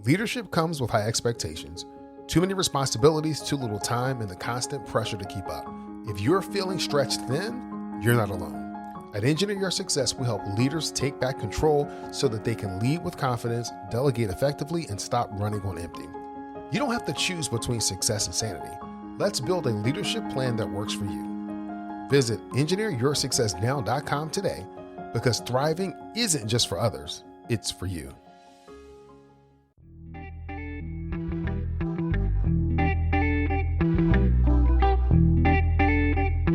Leadership comes with high expectations, too many responsibilities, too little time, and the constant pressure to keep up. If you're feeling stretched thin, you're not alone. At Engineer Your Success, we help leaders take back control so that they can lead with confidence, delegate effectively, and stop running on empty. You don't have to choose between success and sanity. Let's build a leadership plan that works for you. Visit engineeryoursuccessnow.com today, because thriving isn't just for others, it's for you.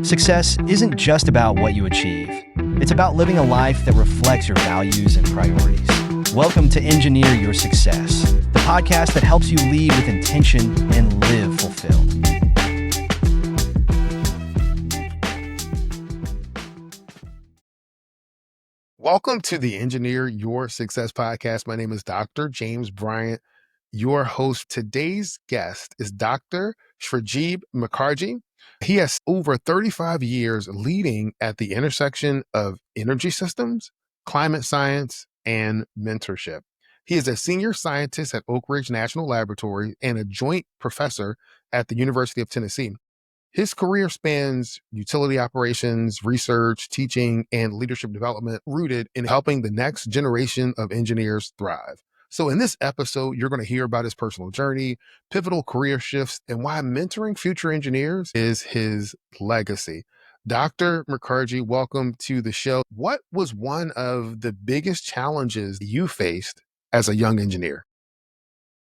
Success isn't just about what you achieve. It's about living a life that reflects your values and priorities. Welcome to Engineer Your Success, the podcast that helps you lead with intention and live fulfilled. Welcome to the Engineer Your Success podcast. My name is Dr. James Bryant, your host. Today's guest is Dr. Srijib Mukherjee. He has over 35 years leading at the intersection of energy systems, climate science, and mentorship. He is a senior scientist at Oak Ridge National Laboratory and a joint professor at the University of Tennessee. His career spans utility operations, research, teaching, and leadership development, rooted in helping the next generation of engineers thrive. So in this episode, you're going to hear about his personal journey, pivotal career shifts, and why mentoring future engineers is his legacy. Dr. Mukherjee, welcome to the show. What was one of the biggest challenges you faced as a young engineer?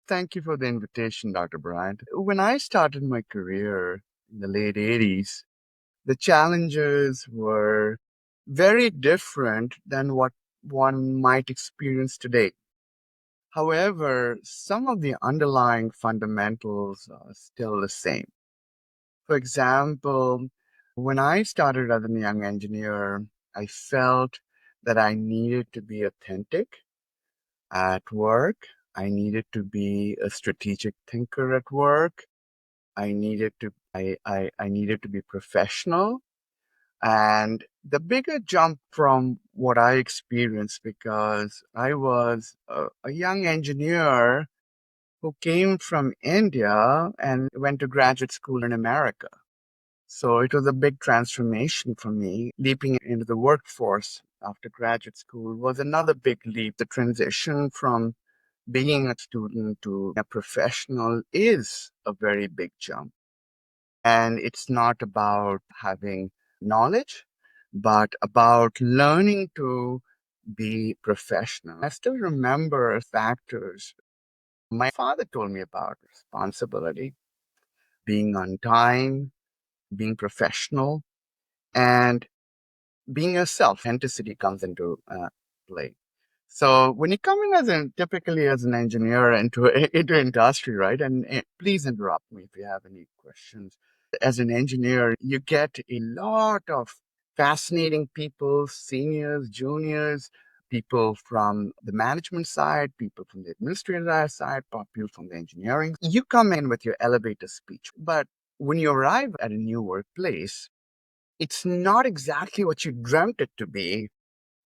Thank you for the invitation, Dr. Bryant. When I started my career in the late 80s, the challenges were very different than what one might experience today. However, some of the underlying fundamentals are still the same. For example, when I started as a young engineer, I felt that I needed to be authentic at work. I needed to be a strategic thinker at work. I needed to be professional. And the bigger jump from what I experienced, because I was a young engineer who came from India and went to graduate school in America. So it was a big transformation for me. Leaping into the workforce after graduate school was another big leap. The transition from being a student to a professional is a very big jump. And it's not about having knowledge, but about learning to be professional. I still remember factors my father told me about: responsibility, being on time, being professional, and being yourself. Authenticity comes into play. So when you come in typically as an engineer into industry, right? And please interrupt me if you have any questions. As an engineer, you get a lot of fascinating people, seniors, juniors, people from the management side, people from the administrative side, people from the engineering. You come in with your elevator speech, but when you arrive at a new workplace, it's not exactly what you dreamt it to be,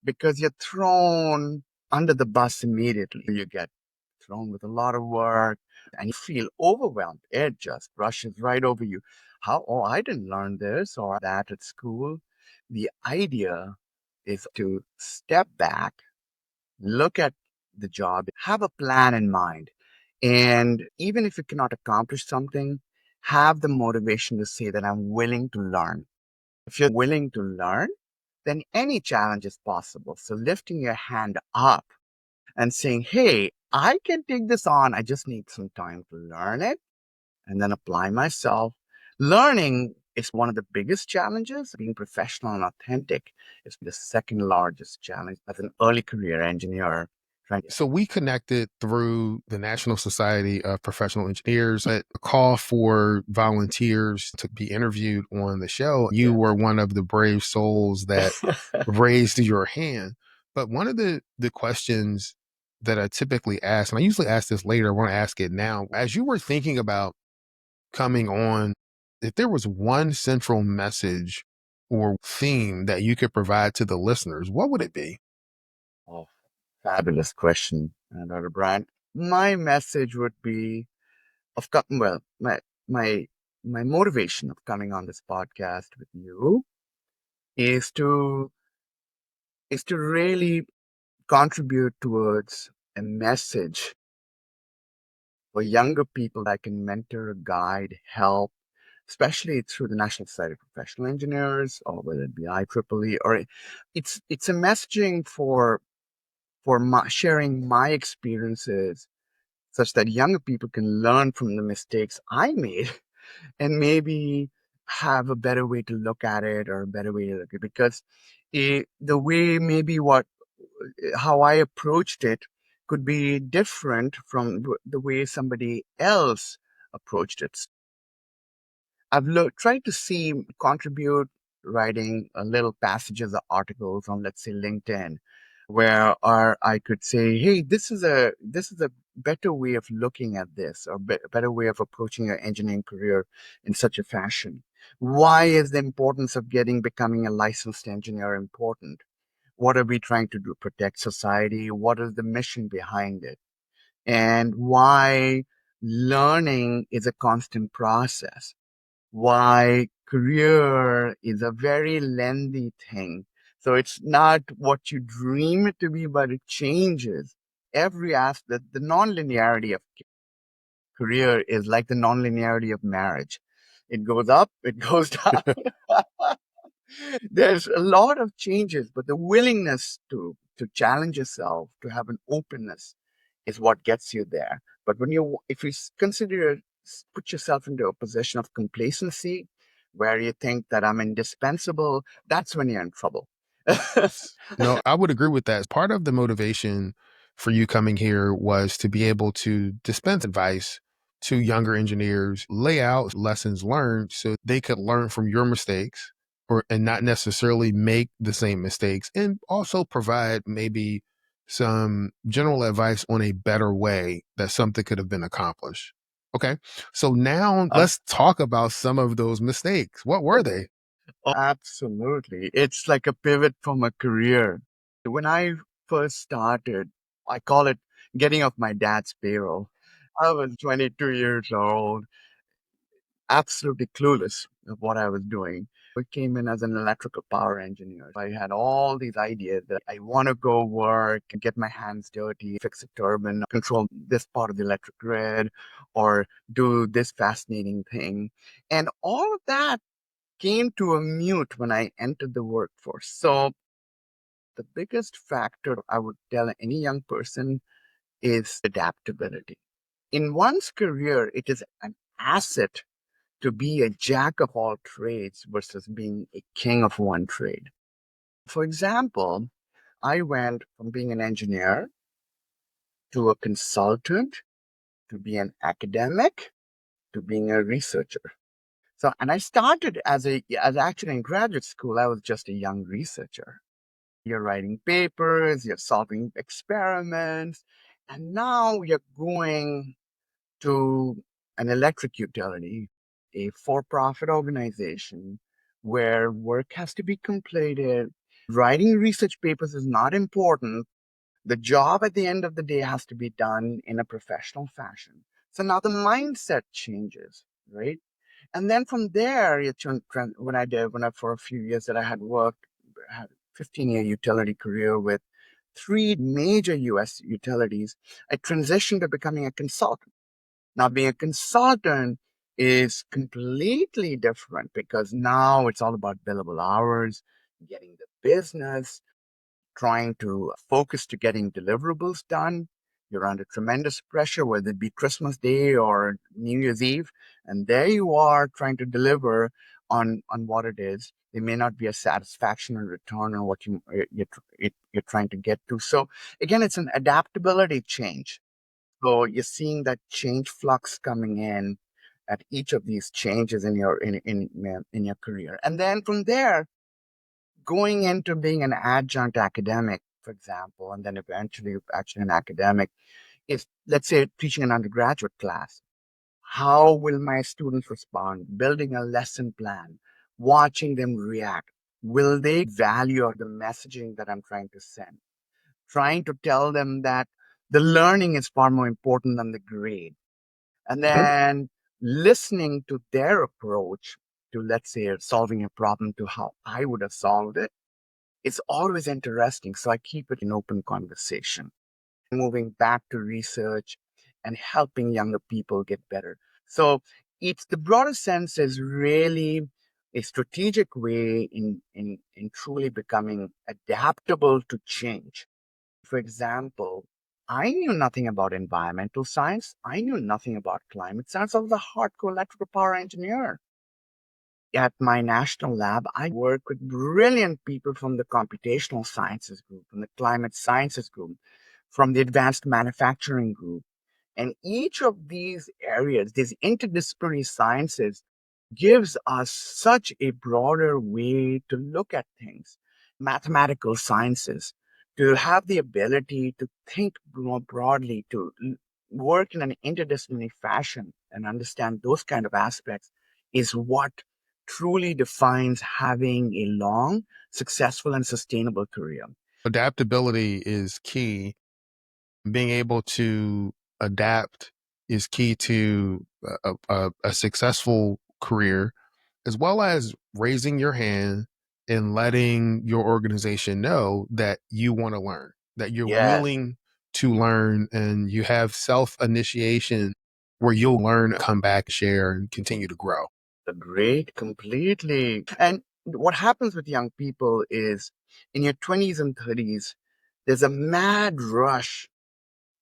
because you're thrown under the bus immediately. You get thrown with a lot of work and you feel overwhelmed. It just rushes right over you. I didn't learn this or that at school. The idea is to step back, look at the job, have a plan in mind. And even if you cannot accomplish something, have the motivation to say that I'm willing to learn. If you're willing to learn, then any challenge is possible. So lifting your hand up and saying, hey, I can take this on. I just need some time to learn it and then apply myself. Learning is one of the biggest challenges. Being professional and authentic is the second largest challenge as an early career engineer. So we connected through the National Society of Professional Engineers, a call for volunteers to be interviewed on the show. You were one of the brave souls that raised your hand. But one of the questions that I typically ask, and I usually ask this later, I want to ask it now. As you were thinking about coming on, if there was one central message or theme that you could provide to the listeners, what would it be? Oh, fabulous question, Dr. Bryant. My message would be well, my my motivation of coming on this podcast with you is to really contribute towards a message for younger people that I can mentor, guide, help, especially through the National Society of Professional Engineers, or whether it be IEEE, or it's a messaging for sharing my experiences such that younger people can learn from the mistakes I made and maybe have a better way to look at it, or a better way to look at it, because the way maybe how I approached it could be different from the way somebody else approached it. Tried to contribute writing little passages or articles on, let's say, LinkedIn, where I could say, hey, this is a better way of looking at this, or better way of approaching your engineering career in such a fashion. Why is the importance of becoming a licensed engineer important? What are we trying to do? Protect society? What is the mission behind it? And why learning is a constant process? Why career is a very lengthy thing. So it's not what you dream it to be, but it changes every aspect. The non-linearity of career is like the non-linearity of marriage. It goes up, it goes down. There's a lot of changes, but the willingness to challenge yourself, to have an openness, is what gets you there. But if you put yourself into a position of complacency, where you think that I'm indispensable, that's when you're in trouble. No, I would agree with that. Part of the motivation for you coming here was to be able to dispense advice to younger engineers, lay out lessons learned so they could learn from your mistakes, or and not necessarily make the same mistakes, and also provide maybe some general advice on a better way that something could have been accomplished. Okay. So now Uh, let's talk about some of those mistakes. What were they? Absolutely. It's like a pivot from a career. When I first started, I call it getting off my dad's payroll. I was 22 years old, absolutely clueless of what I was doing. I came in as an electrical power engineer. I had all these ideas that I want to go work and get my hands dirty, fix a turbine, control this part of the electric grid, or do this fascinating thing. And all of that came to a mute when I entered the workforce. So the biggest factor I would tell any young person is adaptability. In one's career, it is an asset to be a jack of all trades versus being a king of one trade. For example, I went from being an engineer to a consultant to be an academic to being a researcher. So, and I started as actually in graduate school, I was just a young researcher. You're writing papers, you're solving experiments, and now you're going to an electric utility, a for profit organization where work has to be completed. Writing research papers is not important. The job at the end of the day has to be done in a professional fashion. So now the mindset changes, right? And then from there, for a few years that I had 15-year utility career with three major US utilities, I transitioned to becoming a consultant. Now, being a consultant is completely different because now it's all about billable hours, getting the business, trying to focus to getting deliverables done. You're under tremendous pressure, whether it be Christmas Day or New Year's Eve, and there you are trying to deliver on what it is. There may not be a satisfaction or return on what you're trying to get to. So again, it's an adaptability change. So you're seeing that change flux coming in at each of these changes in your career, and then from there going into being an adjunct academic, for example, and then eventually actually an academic, is, let's say, teaching an undergraduate class. How will my students respond? Building a lesson plan, watching them react. Will they value the messaging that I'm trying to send? Trying to tell them that The learning is far more important than the grade. And then listening to their approach to, let's say, solving a problem to how I would have solved it, it's always interesting. So I keep it in open conversation, moving back to research and helping younger people get better. So it's the broader sense is really a strategic way in truly becoming adaptable to change. For example, I knew nothing about environmental science. I knew nothing about climate science. I was a hardcore electrical power engineer. At my national lab, I work with brilliant people from the computational sciences group, from the climate sciences group, from the advanced manufacturing group. And each of these areas, these interdisciplinary sciences, gives us such a broader way to look at things. Mathematical sciences, to have the ability to think more broadly, to work in an interdisciplinary fashion and understand those kind of aspects is what truly defines having a long, successful, and sustainable career. Adaptability is key. Being able to adapt is key to a successful career, as well as raising your hand and letting your organization know that you want to learn, that you're Yes, willing to learn, and you have self initiation where you'll learn, come back, share, and continue to grow. agreed completely. And what happens with young people is in your 20s and 30s, there's a mad rush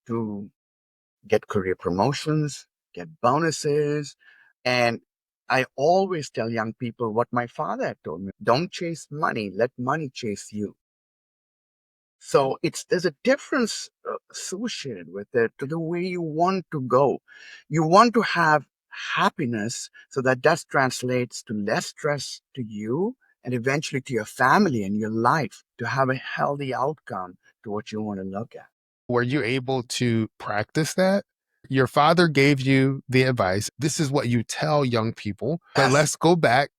to get career promotions, get bonuses. And I always tell young people what my father had told me: don't chase money, let money chase you. So there's a difference associated with it to the way you want to go. You want to have happiness, so that translates to less stress to you and eventually to your family and your life, to have a healthy outcome to what you want to look at. Were you able to practice that? Your father gave you the advice. This is what you tell young people. But Yes. let's go back.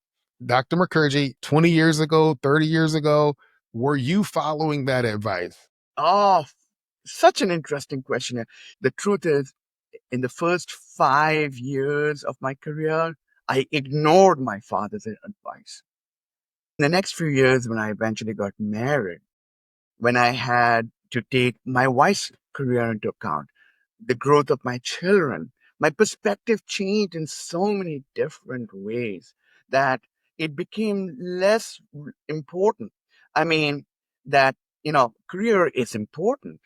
Dr. Mukherjee, 20 years ago, 30 years ago, were you following that advice? Oh, such an interesting question. The truth is, in the first 5 years of my career, I ignored my father's advice. In the next few years, when I eventually got married, when I had to take my wife's career into account, the growth of my children, my perspective changed in so many different ways that it became less important. I mean, that, career is important,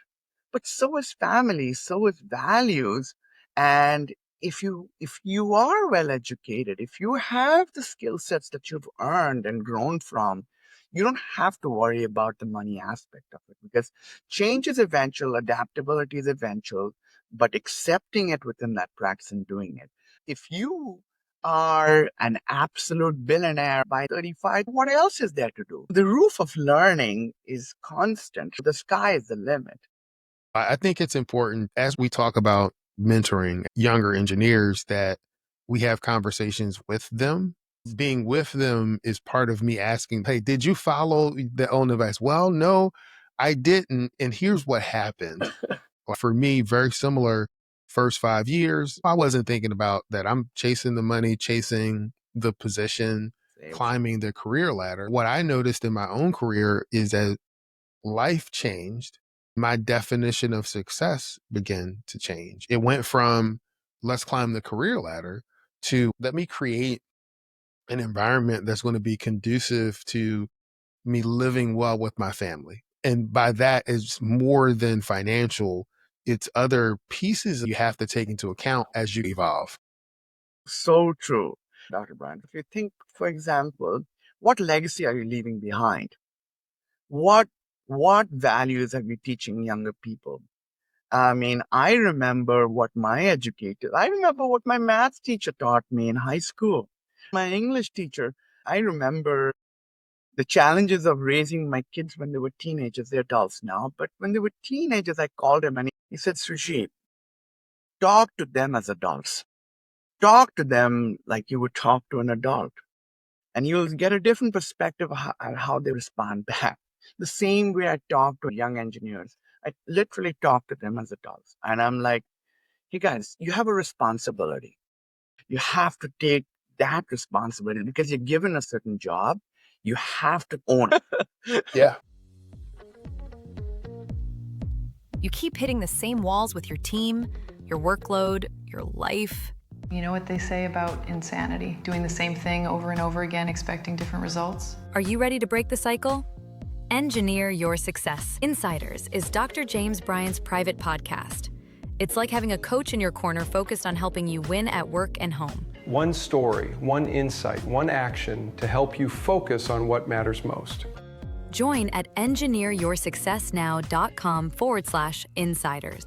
but so is family, so is values. And if you are well educated, if you have the skill sets that you've earned and grown from, you don't have to worry about the money aspect of it, because change is eventual, adaptability is eventual, but accepting it within that practice and doing it. If you are an absolute billionaire by 35, what else is there to do? The roof of learning is constant. The sky is the limit. I think it's important as we talk about mentoring younger engineers that we have conversations with them. Being with them is part of me asking, hey, did you follow the own advice? Well, no, I didn't. And here's what happened. For me, very similar. First 5 years, I wasn't thinking about that. I'm chasing the money, chasing the position, Same. climbing the career ladder. What I noticed in my own career is that life changed. My definition of success began to change. It went from let's climb the career ladder to let me create an environment that's going to be conducive to me living well with my family. And by that, it's more than financial, it's other pieces you have to take into account as you evolve. So true, Dr. Brand. If you think, for example, what legacy are you leaving behind? What what values are you teaching younger people? I mean, I remember what my math teacher taught me in high school. My English teacher, I remember the challenges of raising my kids when they were teenagers. They're adults now, but when they were teenagers, I called him and he said, Srijib, talk to them as adults. Talk to them like you would talk to an adult, and you'll get a different perspective on how they respond back. The same way I talk to young engineers, I literally talk to them as adults. And I'm like, hey guys, you have a responsibility. You have to take that responsibility because you're given a certain job. You have to own it. Yeah. You keep hitting the same walls with your team, your workload, your life. You know what they say about insanity? Doing the same thing over and over again, expecting different results? Are you ready to break the cycle? Engineer Your Success. Insiders is Dr. James Bryant's private podcast. It's like having a coach in your corner focused on helping you win at work and home. One story, one insight, one action to help you focus on what matters most. Join at engineeryoursuccessnow.com/insiders.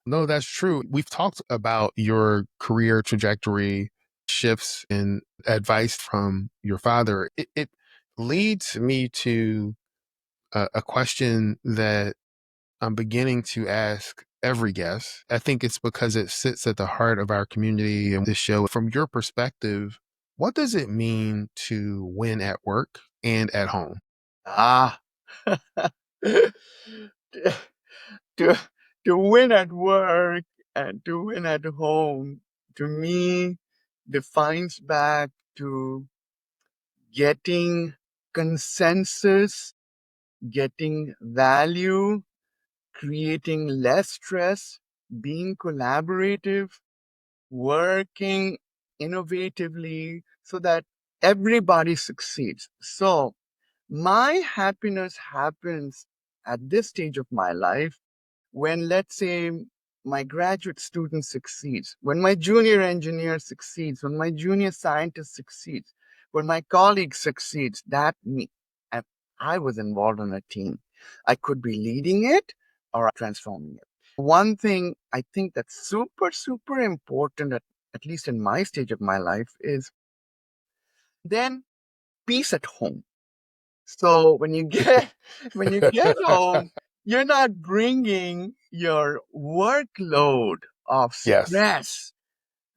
No, that's true. We've talked about your career trajectory, shifts, and advice from your father. It leads me to a question that I'm beginning to ask every guest. I think it's because it sits at the heart of our community and this show. From your perspective, what does it mean to win at work and at home? Ah, to, to win at work and to win at home, to me, defines back to getting consensus, getting value, creating less stress, being collaborative, working innovatively so that everybody succeeds. So my happiness happens at this stage of my life when, let's say, my graduate student succeeds, when my junior engineer succeeds, when my junior scientist succeeds, when my colleague succeeds, that me. And I was involved in a team. I could be leading it or transforming it. One thing I think that's super, super important, at least in my stage of my life, is then peace at home. So when you get when you get home, you're not bringing your workload of Yes. stress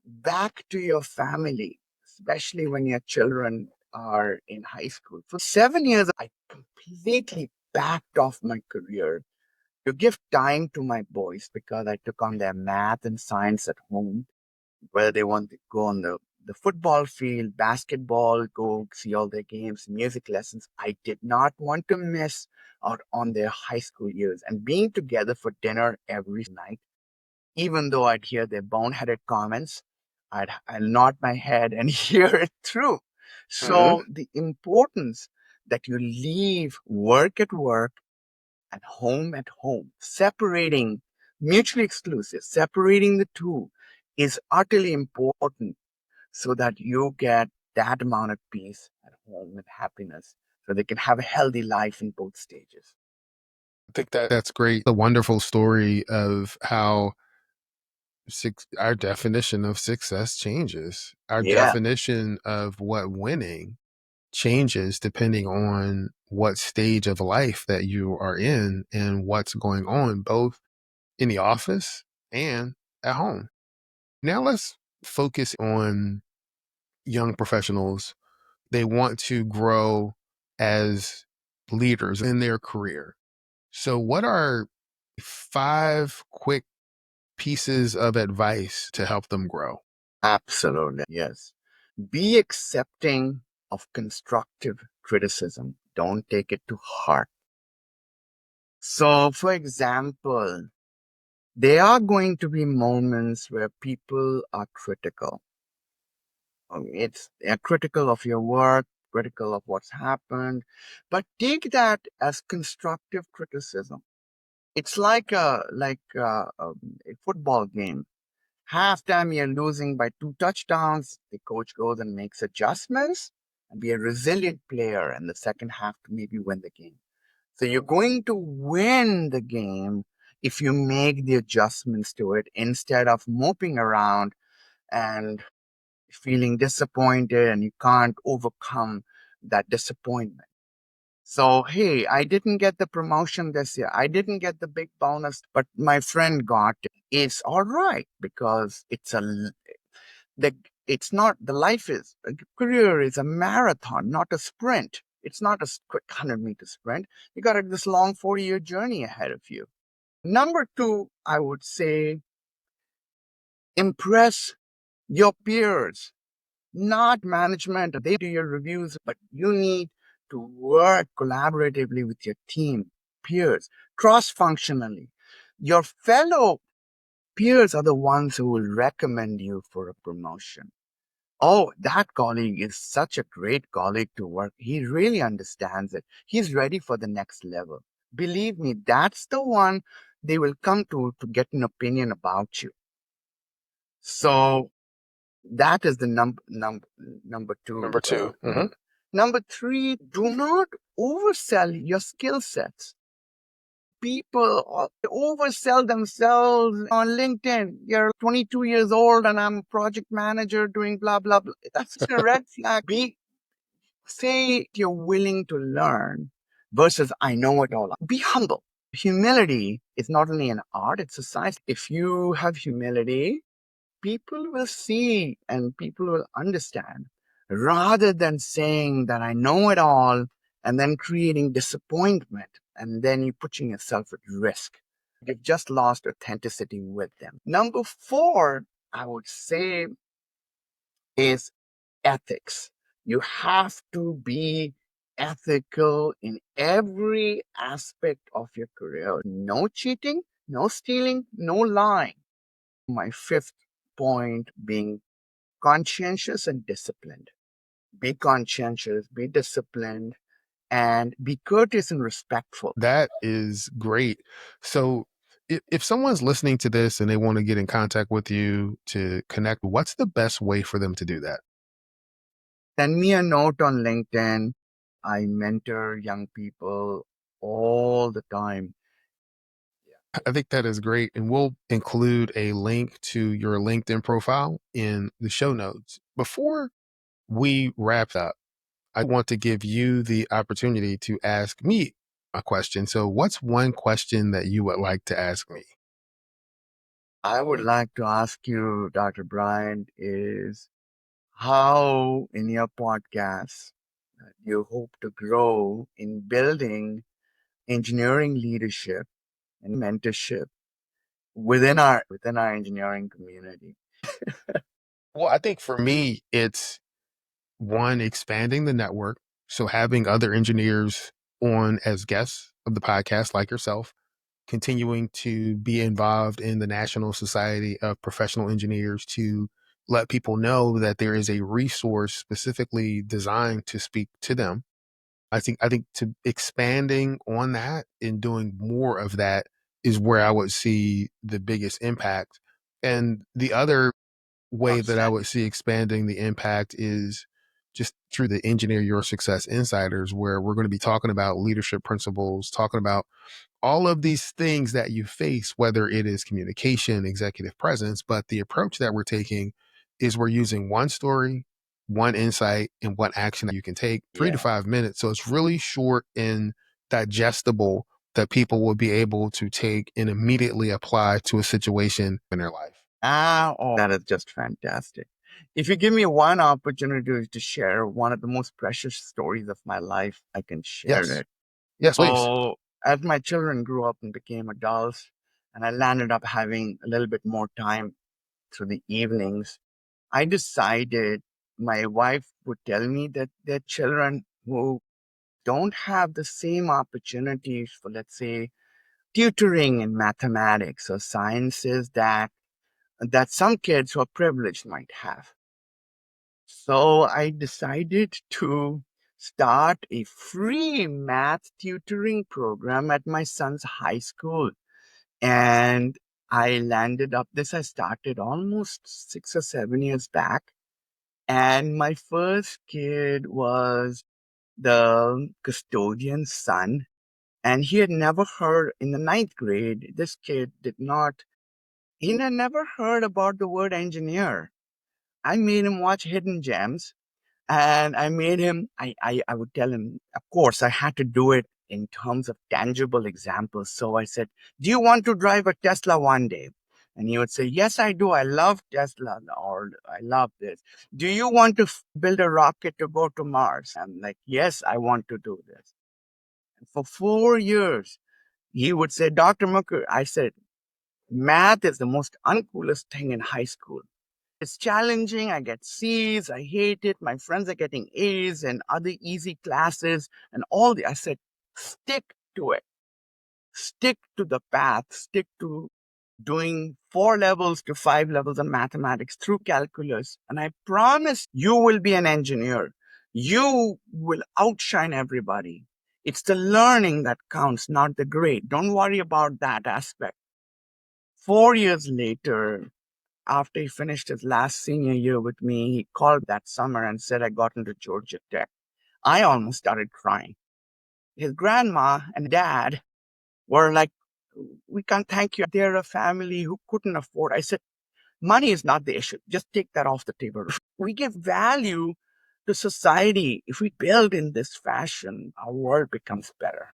back to your family, especially when your children are in high school. For 7 years, I completely backed off my career to give time to my boys because I took on their math and science at home, whether they want to go on the football field, basketball, go see all their games, music lessons. I did not want to miss out on their high school years and being together for dinner every night. Even though I'd hear their boneheaded comments, I'd nod my head and hear it through. Mhm. So the importance that you leave work at work and home at home, separating, mutually exclusive, separating the two is utterly important so that you get that amount of peace at home and happiness so they can have a healthy life in both stages. I think that's great. A wonderful story of how our definition of success changes. Our Yeah, definition of what winning changes depending on what stage of life that you are in and what's going on, both in the office and at home. Now let's focus on young professionals. They want to grow as leaders in their career. So, what are 5 quick pieces of advice to help them grow? absolutely. Yes. Be accepting of constructive criticism. Don't take it to heart. So, for example, there are going to be moments where people are critical. They're critical of your work, critical of what's happened, but take that as constructive criticism. It's like a football game. Halftime, you're losing by 2 touchdowns. The coach goes and makes adjustments and be a resilient player in the second half to maybe win the game. So you're going to win the game if you make the adjustments to it instead of moping around and feeling disappointed and you can't overcome that disappointment. So, hey, I didn't get the promotion this year. I didn't get the big bonus, but my friend got it. It's all right because the it's not the life is a career is a marathon, not a sprint. It's not a quick 100-meter sprint. You got this long 40-year journey ahead of you. Number two, I would say, impress your peers, not management. They do your reviews, but you need to work collaboratively with your team, peers, cross-functionally. Your fellow peers are the ones who will recommend you for a promotion. Oh, that colleague is such a great colleague to work. He really understands it. He's ready for the next level. Believe me, that's the one they will come to get an opinion about you. So that is the number two. Number two. Number three, do not oversell your skill sets. People oversell themselves on LinkedIn. You're 22 years old and I'm a project manager doing blah, blah, blah. That's a red flag. Say you're willing to learn versus I know it all. Be humble. Humility is not only an art, it's a science. If you have humility, people will see and people will understand rather than saying that I know it all and then creating disappointment and then you're putting yourself at risk. You've just lost authenticity with them. Number four, I would say, is ethics. You have to be ethical in every aspect of your career. No cheating, no stealing, no lying. My fifth point being conscientious and disciplined. Be conscientious, be disciplined, and be courteous and respectful. That is great. So if someone's listening to this and they want to get in contact with you to connect, what's the best way for them to do that? Send me a note on LinkedIn. I mentor young people all the time. I think that is great. And we'll include a link to your LinkedIn profile in the show notes. Before we wrap up, I want to give you the opportunity to ask me a question. So, what's one question that you would like to ask me? I would like to ask you, Dr. Bryant, is how in your podcast you hope to grow in building engineering leadership and mentorship within our engineering community. Well, I think for me, it's one, expanding the network. So, having other engineers on as guests of the podcast, like yourself, continuing to be involved in the National Society of Professional Engineers to let people know that there is a resource specifically designed to speak to them. I think to expanding on that and doing more of that is where I would see the biggest impact. And the other way Well that I said. would see expanding the impact is just through the Engineer Your Success Insiders, where we're going to be talking about leadership principles, talking about all of these things that you face, whether it is communication, executive presence, but the approach that we're taking is we're using one story, one insight, and one action that you can take 3 to 5 minutes. So it's really short and digestible that people will be able to take and immediately apply to a situation in their life. That is just fantastic. If you give me one opportunity to share one of the most precious stories of my life, I can share Yes. it. Yes, please. So, as my children grew up and became adults, and I landed up having a little bit more time through the evenings, I decided my wife would tell me that their children who don't have the same opportunities for, let's say, tutoring in mathematics or sciences that some kids who are privileged might have. So I decided to start a free math tutoring program at my son's high school. And I landed up this, I started almost 6 or 7 years back. And my first kid was the custodian's son. And he had never heard in the ninth grade, this kid did not, he had never heard about the word engineer. I made him watch Hidden Gems and I made him, I would tell him, of course, I had to do it in terms of tangible examples. So I said, do you want to drive a Tesla one day? And he would say, yes, I do. I love Tesla, or I love this. Do you want to build a rocket to go to Mars? I'm like, yes, I want to do this. And for 4 years, he would say, Dr. Mukherjee, I said, math is the most uncoolest thing in high school. It's challenging. I get C's. I hate it. My friends are getting A's and other easy classes and all the. I said, stick to it. Stick to the path. Stick to doing 4 levels to 5 levels of mathematics through calculus. And I promise you will be an engineer. You will outshine everybody. It's the learning that counts, not the grade. Don't worry about that aspect. 4 years later, after he finished his last senior year with me, he called that summer and said, I got into Georgia Tech. I almost started crying. His grandma and dad were like, we can't thank you. They're a family who couldn't afford. I said, money is not the issue. Just take that off the table. We give value to society. If we build in this fashion, our world becomes better.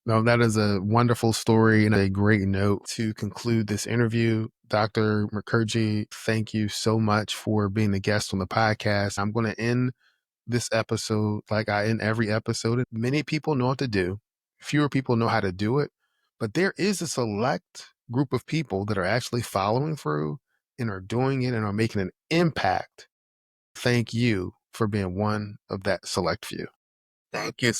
No, that is a wonderful story and a great note to conclude this interview. Dr. Mukherjee, thank you so much for being the guest on the podcast. I'm going to end this episode like I end every episode. Many people know what to do. Fewer people know how to do it. But there is a select group of people that are actually following through and are doing it and are making an impact. Thank you for being one of that select few. Thank you